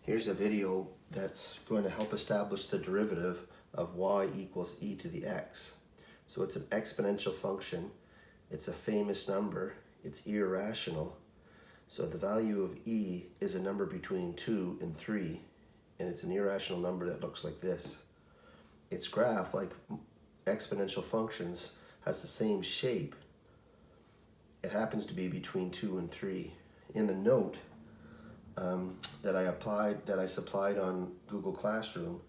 Here's a video that's going to help establish the derivative of y equals e to the x. So it's an exponential function. It's a famous number. It's irrational. So the value of e is a number between 2 and 3, and it's an irrational number that looks like this. Its graph, like exponential functions, has the same shape. It happens to be between 2 and 3. In the note that I supplied on Google Classroom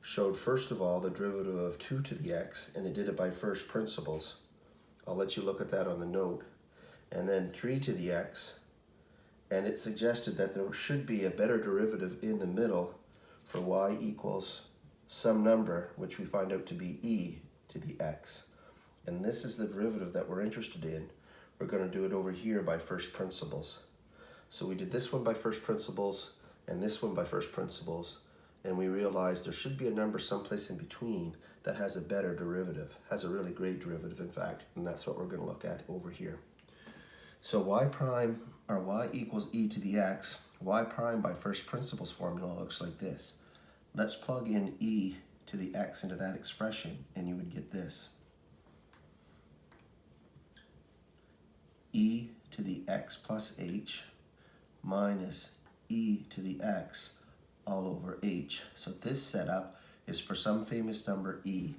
showed first of all the derivative of 2 to the x, and it did it by first principles. I'll let you look at that on the note. And then 3 to the x, and it suggested that there should be a better derivative in the middle for y equals some number, which we find out to be e to the x. And this is the derivative that we're interested in. We're going to do it over here by first principles. So we did this one by first principles and this one by first principles, and we realized there should be a number someplace in between that has a better derivative, has a really great derivative in fact, and that's what we're going to look at over here. So y prime, or y equals e to the x, y prime by first principles formula looks like this. Let's plug in e to the x into that expression and you would get this. E to the x plus h minus e to the x all over h. So this setup is for some famous number e.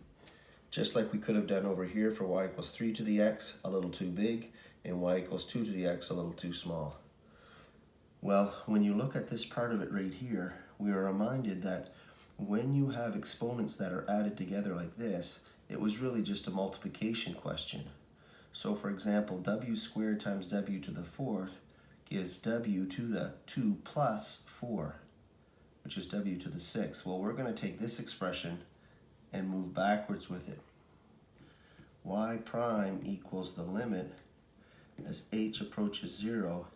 Just like we could have done over here for y equals 3 to the x, a little too big, and y equals 2 to the x, a little too small. Well, when you look at this part of it right here, we are reminded that when you have exponents that are added together like this, it was really just a multiplication question. So for example, w squared times w to the 4th gives w to the 2 plus 4, which is w to the 6th. Well, we're going to take this expression and move backwards with it. Y prime equals the limit as h approaches 0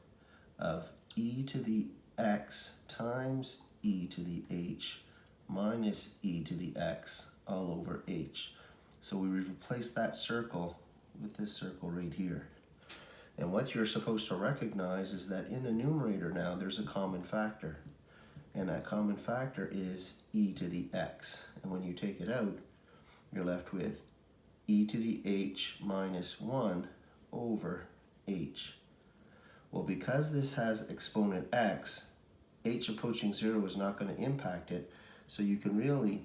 of e to the x times e to the h minus e to the x all over h. So we replace that circle with this circle right here. And what you're supposed to recognize is that in the numerator now there's a common factor. And that common factor is e to the x. And when you take it out, you're left with e to the h minus 1 over h. Well, because this has exponent x, h approaching 0 is not going to impact it, so you can really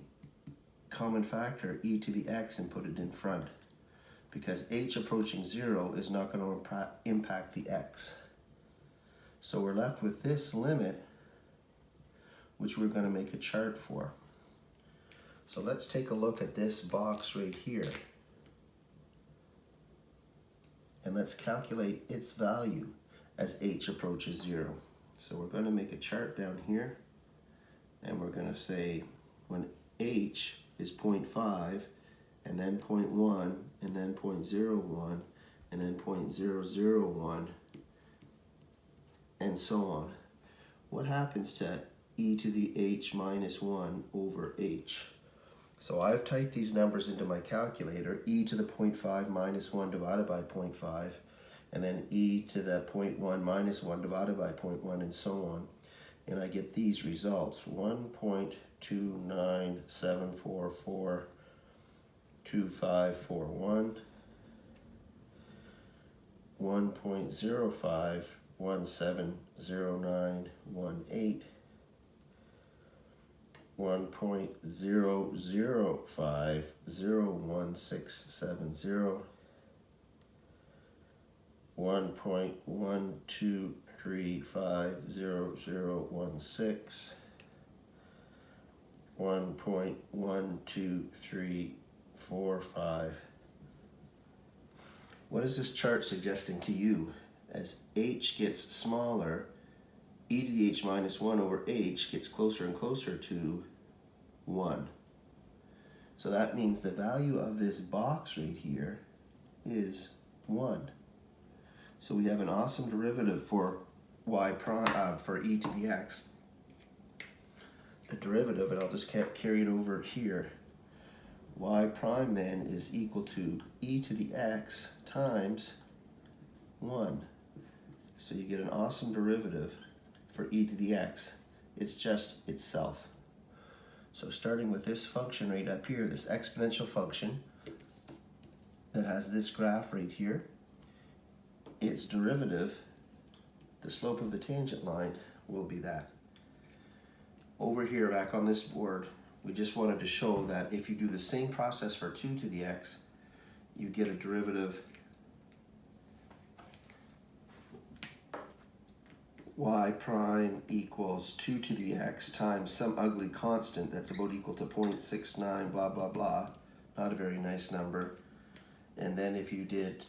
common factor e to the x and put it in front, because h approaching 0 is not going to impact the x. So we're left with this limit, which we're going to make a chart for. So let's take a look at this box right here, and let's calculate its value as h approaches 0. So we're going to make a chart down here, and we're going to say when h is 0.5, and then 0.1, and then 0.01, and then 0.001, and so on. What happens to e to the h minus 1 over h? So I've typed these numbers into my calculator, e to the 0.5 minus 1 divided by 0.5, and then e to the 0.1 minus 1 divided by 0.1, and so on. And I get these results: 1.297442541, 1.05170918, 1.0050160, 1.12350016, 1.12345. What is this chart suggesting to you? As h gets smaller, e to the h minus 1 over h gets closer and closer to 1. So that means the value of this box right here is 1. So we have an awesome derivative for y prime, for e to the x. The derivative, and I'll just carry it over here. Y prime then is equal to e to the x times 1. So you get an awesome derivative for e to the x. It's just itself. So starting with this function right up here, this exponential function that has this graph right here, its derivative, the slope of the tangent line, will be that. Over here, back on this board, we just wanted to show that if you do the same process for 2 to the x, you get a derivative y prime equals 2 to the x times some ugly constant that's about equal to 0.69 blah blah blah, not a very nice number. And then if you did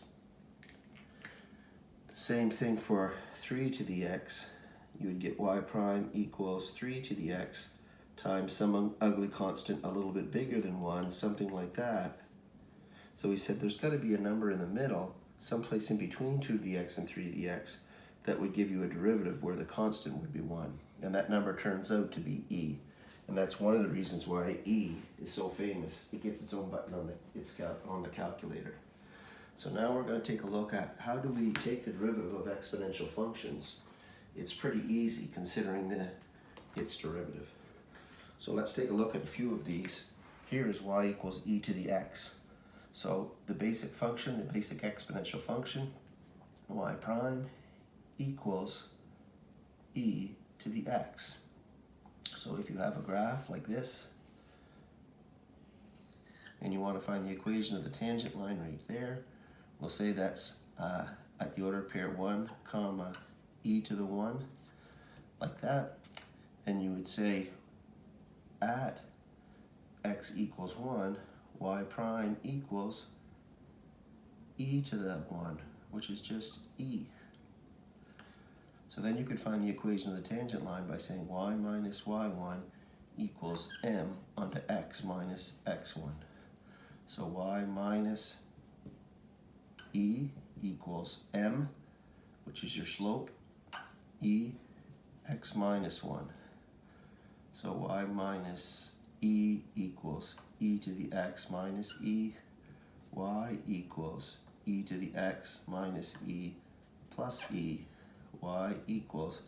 the same thing for 3 to the x, you would get y prime equals 3 to the x times some ugly constant a little bit bigger than 1, something like that. So we said there's got to be a number in the middle, someplace in between 2 to the x and 3 to the x, that would give you a derivative where the constant would be 1. And that number turns out to be e. And that's one of the reasons why e is so famous. It gets its own button on the calculator. So now we're going to take a look at how do we take the derivative of exponential functions. It's pretty easy considering its derivative. So let's take a look at a few of these. Here is y equals e to the x. So the basic function, the basic exponential function, y prime equals e to the x. So if you have a graph like this, and you want to find the equation of the tangent line right there, we'll say that's at the order pair 1 comma e to the 1, like that. And you would say at x equals 1, y prime equals e to the 1, which is just e. So then you could find the equation of the tangent line by saying y minus y1 equals m onto x minus x1. So y minus e equals m, which is your slope, e x minus 1. So y minus e equals e to the x minus e, y equals e to the x minus e plus e, y equals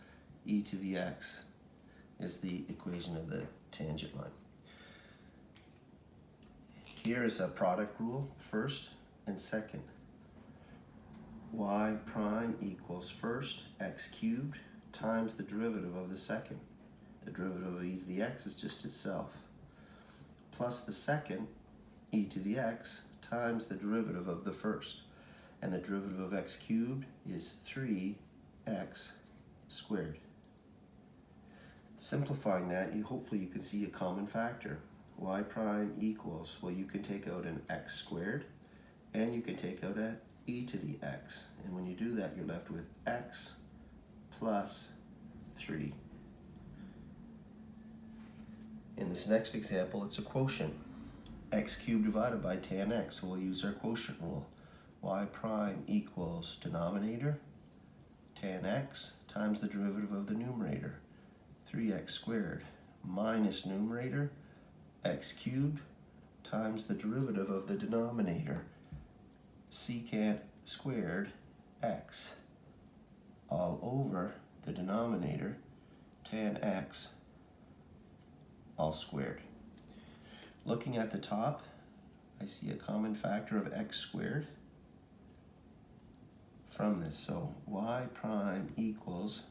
e to the x is the equation of the tangent line. Here is a product rule, first and second. Y prime equals first x cubed times the derivative of the second. The derivative of e to the x is just itself, plus the second, e to the x, times the derivative of the first. And the derivative of x cubed is 3x squared. Simplifying that, hopefully you can see a common factor. Y prime equals, well, you can take out an x squared, and you can take out an e to the x. And when you do that, you're left with x plus 3. In this next example, it's a quotient. X cubed divided by tan x, so we'll use our quotient rule. Y prime equals denominator, tan x, times the derivative of the numerator, 3x squared, minus numerator, x cubed, times the derivative of the denominator, secant squared x, all over the denominator, tan x, all squared. Looking at the top, I see a common factor of x squared from this. So y prime equals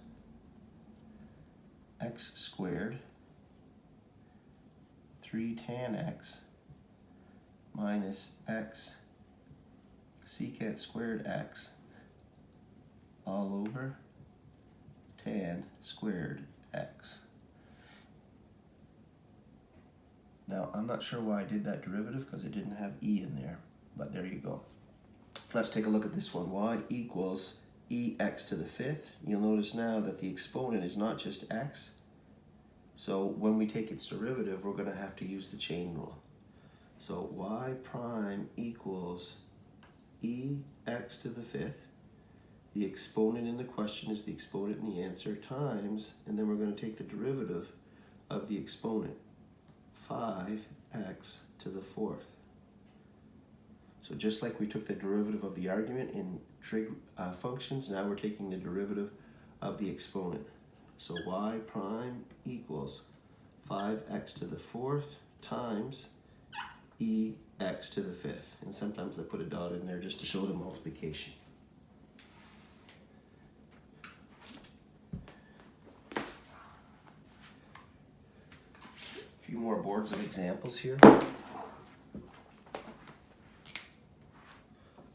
x squared 3 tan x minus x secant squared x all over tan squared x. Now, I'm not sure why I did that derivative because it didn't have e in there, but there you go. Let's take a look at this one. Y equals ex to the fifth. You'll notice now that the exponent is not just x. So when we take its derivative, we're going to have to use the chain rule. So y prime equals ex to the fifth. The exponent in the question is the exponent in the answer times, and then we're going to take the derivative of the exponent, 5x to the fourth. So just like we took the derivative of the argument in trig functions, now we're taking the derivative of the exponent. So y prime equals 5x to the 4th times ex to the 5th. And sometimes I put a dot in there just to show the multiplication. A few more boards of examples here.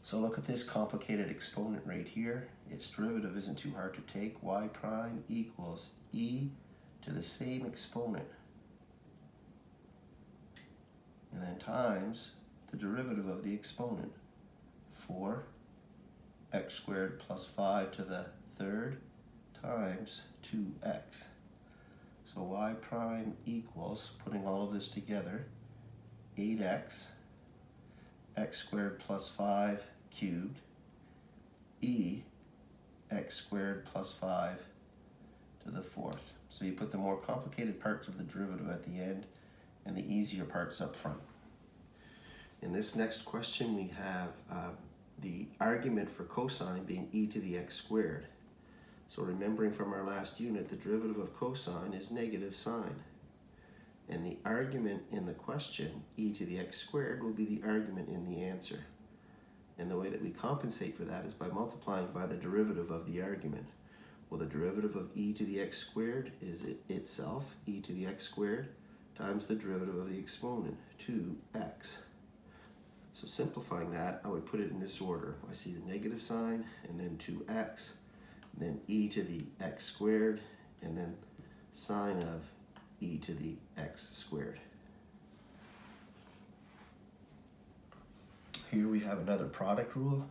So look at this complicated exponent right here. Its derivative isn't too hard to take. Y prime equals e to the same exponent, and then times the derivative of the exponent, 4 x squared plus 5 to the 3rd times 2x. So y prime equals, putting all of this together, 8x, x squared plus 5 cubed, x squared plus 5 to the 4th. So you put the more complicated parts of the derivative at the end and the easier parts up front. In this next question, we have the argument for cosine being e to the x squared. So remembering from our last unit, the derivative of cosine is negative sine. And the argument in the question, e to the x squared, will be the argument in the answer. And the way that we compensate for that is by multiplying by the derivative of the argument. Well, the derivative of e to the x squared is itself, e to the x squared, times the derivative of the exponent, 2x. So simplifying that, I would put it in this order. I see the negative sign, and then 2x, and then e to the x squared, and then sine of e to the x squared. Here we have another product rule.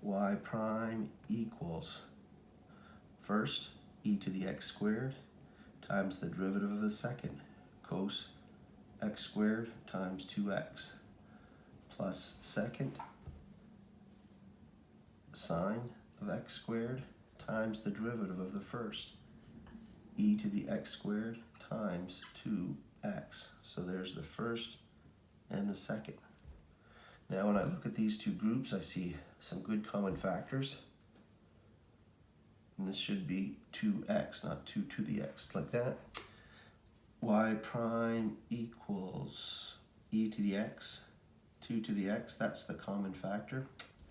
Y prime equals, first, e to the x squared times the derivative of the second, cos x squared times 2x, plus second, sine of x squared times the derivative of the first, e to the x squared times 2x. So there's the first and the second. Now when I look at these two groups, I see some good common factors. And this should be 2x, not 2 to the x, like that. Y prime equals e to the x, 2 to the x, that's the common factor.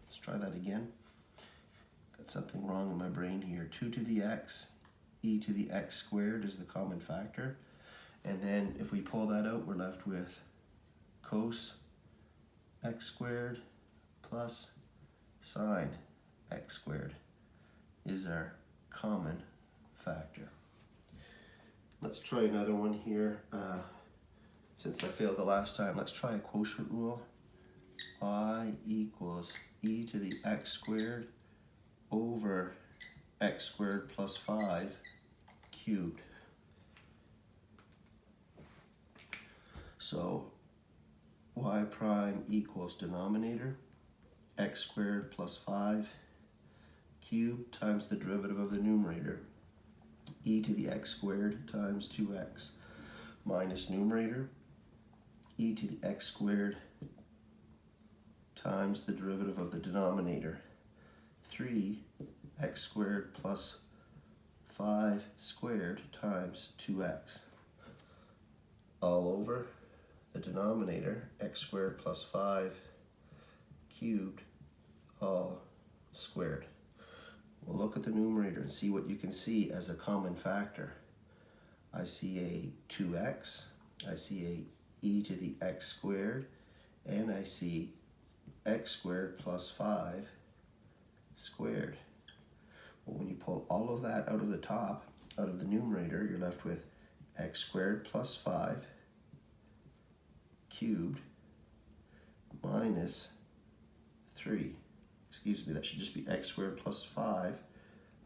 Let's try that again. Got something wrong in my brain here. 2 to the x, e to the x squared is the common factor. And then if we pull that out, we're left with cos x squared plus sine x squared is our common factor. Let's try another one here. Since I failed the last time, let's try a quotient rule. Y equals e to the x squared over x squared plus 5 cubed. So y prime equals denominator, x squared plus 5 cubed times the derivative of the numerator, e to the x squared times 2x, minus numerator, e to the x squared times the derivative of the denominator, 3x squared plus 5 squared times 2x, all over the denominator, x squared plus 5 cubed, all squared. We'll look at the numerator and see what you can see as a common factor. I see a 2x, I see a e to the x squared, and I see x squared plus 5 squared. Well, when you pull all of that out of the top, out of the numerator, you're left with x squared plus 5 cubed minus 3. Excuse me, that should just be x squared plus 5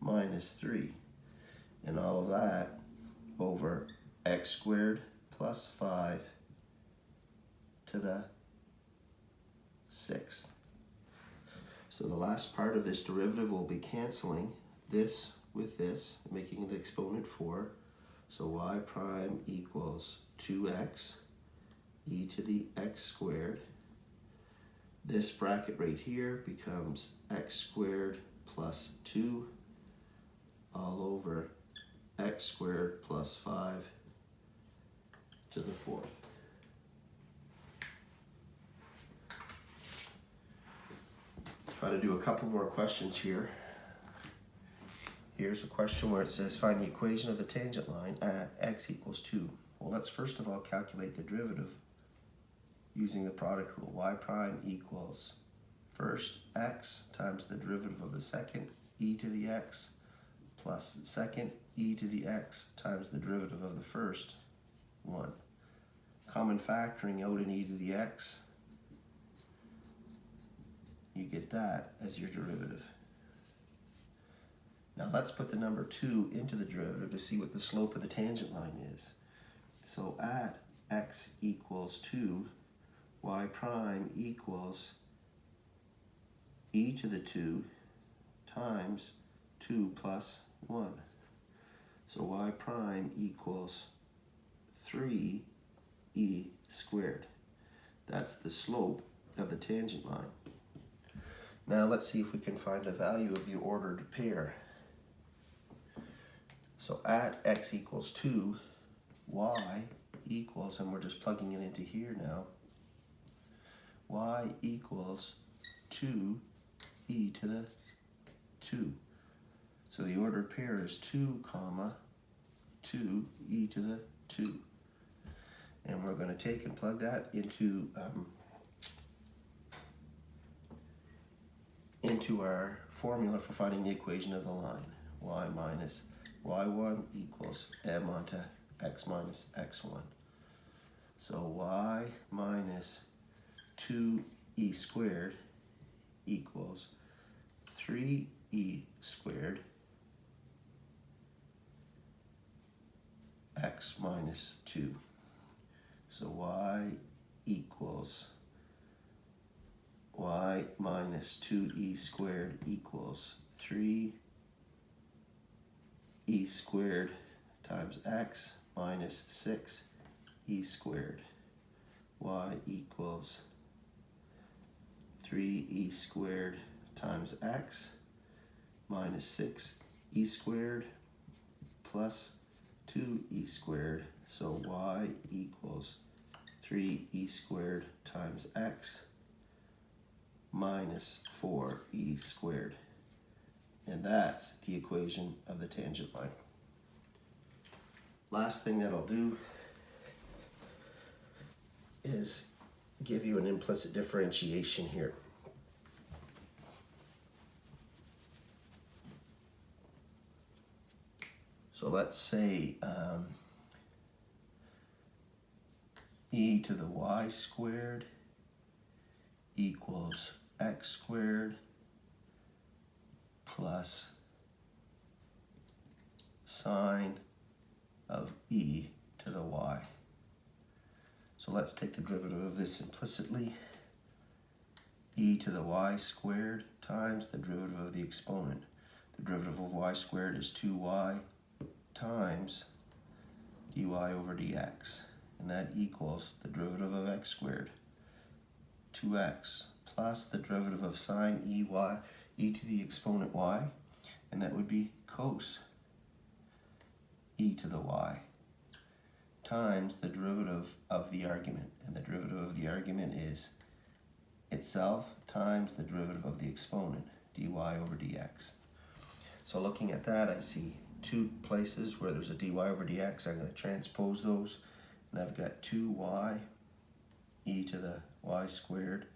minus 3. And all of that over x squared plus 5 to the 6th. So the last part of this derivative will be canceling this with this, making an exponent 4. So y prime equals 2x e to the x squared. This bracket right here becomes x squared plus 2 all over x squared plus 5 to the 4th. Try to do a couple more questions here. Here's a question where it says find the equation of the tangent line at x equals 2. Well, let's first of all calculate the derivative using the product rule. Y prime equals first x times the derivative of the second e to the x plus second e to the x times the derivative of the first 1. Common factoring out an e to the x, you get that as your derivative. Now let's put the number 2 into the derivative to see what the slope of the tangent line is. So at x equals 2, y prime equals e to the 2 times 2 plus 1. So y prime equals 3e squared. That's the slope of the tangent line. Now let's see if we can find the value of the ordered pair. So at x equals 2, y equals, and we're just plugging it into here now, y equals 2e to the 2. So the ordered pair is 2 comma 2e to the 2. And we're going to take and plug that into our formula for finding the equation of the line. Y minus y1 equals m onto x minus x1. So y minus 2e squared equals 3e squared x minus 2. So y equals y minus 2e squared equals 3e squared times x minus 6e squared. Y equals 3e squared times x minus 6e squared plus 2e squared. So y equals 3e squared times x minus 4e squared. And that's the equation of the tangent line. Last thing that I'll do is give you an implicit differentiation here. So let's say e to the y squared equals x squared plus sine of e to the y. So let's take the derivative of this implicitly. E to the y squared times the derivative of the exponent. The derivative of y squared is 2y times dy over dx. And that equals the derivative of x squared, 2x, plus the derivative of sine e to the exponent y, and that would be cos e to the y, times the derivative of the argument. And the derivative of the argument is itself times the derivative of the exponent, dy over dx. So looking at that, I see two places where there's a dy over dx. I'm going to transpose those, and I've got 2y e to the y squared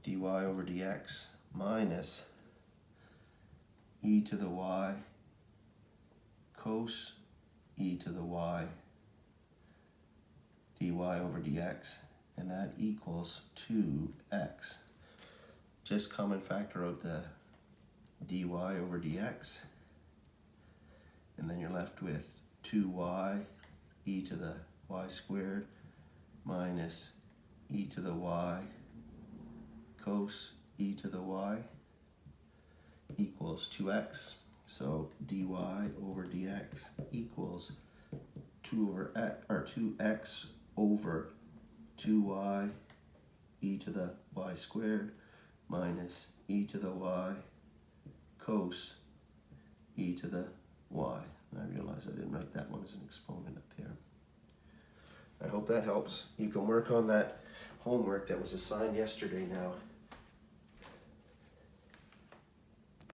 dy over dx minus e to the y cos e to the y dy over dx, and that equals 2x. Just common factor out the dy over dx, and then you're left with 2y e to the y squared minus e to the y cos e to the y equals 2x. So dy over dx equals 2x over 2y e to the y squared minus e to the y cos e to the y. And I realize I didn't write that one as an exponent up there. I hope that helps. You can work on that homework that was assigned yesterday now.